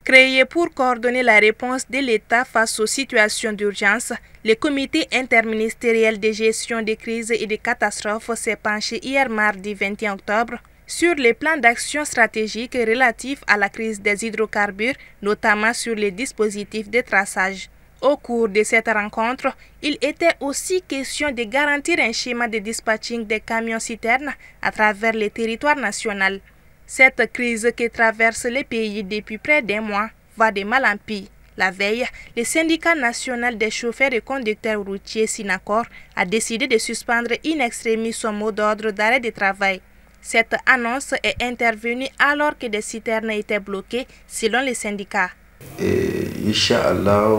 Créé pour coordonner la réponse de l'État face aux situations d'urgence, le comité interministériel de gestion des crises et des catastrophes s'est penché hier mardi 21 octobre sur les plans d'action stratégiques relatifs à la crise des hydrocarbures, notamment sur les dispositifs de traçage. Au cours de cette rencontre, il était aussi question de garantir un schéma de dispatching des camions-citernes à travers le territoire national. Cette crise qui traverse le pays depuis près d'un mois va de mal en pis. La veille, le syndicat national des chauffeurs et conducteurs routiers Synacor a décidé de suspendre in extremis son mot d'ordre d'arrêt de travail. Cette annonce est intervenue alors que des citernes étaient bloquées selon les syndicats. Et Inch'Allah,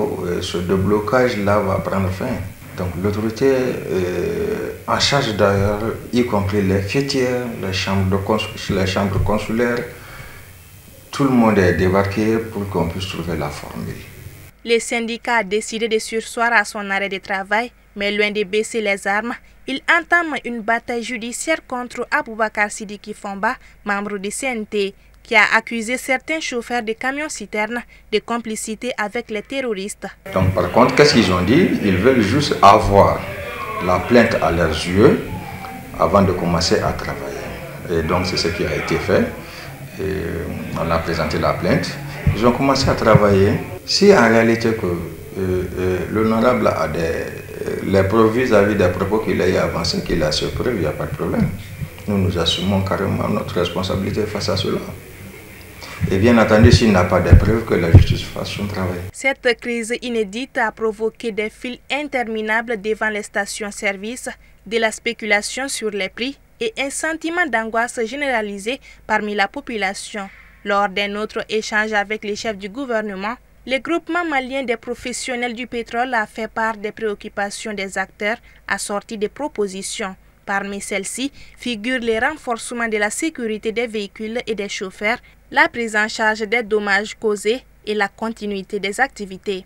ce déblocage-là va prendre fin. Donc l'autorité en charge d'ailleurs, y compris les fêtières, les chambres consulaires, tout le monde est débarqué pour qu'on puisse trouver la formule. Le syndicat a décidé de surseoir à son arrêt de travail, mais loin de baisser les armes, il entame une bataille judiciaire contre Aboubakar Sidiki Fomba, membre du CNT, qui a accusé certains chauffeurs de camions-citernes de complicité avec les terroristes. Donc par contre, qu'est-ce qu'ils ont dit? Ils veulent juste avoir la plainte à leurs yeux avant de commencer à travailler. Et donc c'est ce qui a été fait. Et on a présenté la plainte. Ils ont commencé à travailler. Si en réalité que l'honorable a les preuves vis-à-vis des propos qu'il a avancés, qu'il a sur preuve, il n'y a pas de problème. Nous assumons carrément notre responsabilité face à cela. Et bien entendu, s'il n'a pas de preuves, que la justice fasse son travail. Cette crise inédite a provoqué des files interminables devant les stations-service, de la spéculation sur les prix et un sentiment d'angoisse généralisé parmi la population. Lors d'un autre échange avec les chefs du gouvernement, le groupement malien des professionnels du pétrole a fait part des préoccupations des acteurs assorties de propositions. Parmi celles-ci figurent les renforcements de la sécurité des véhicules et des chauffeurs, la prise en charge des dommages causés et la continuité des activités.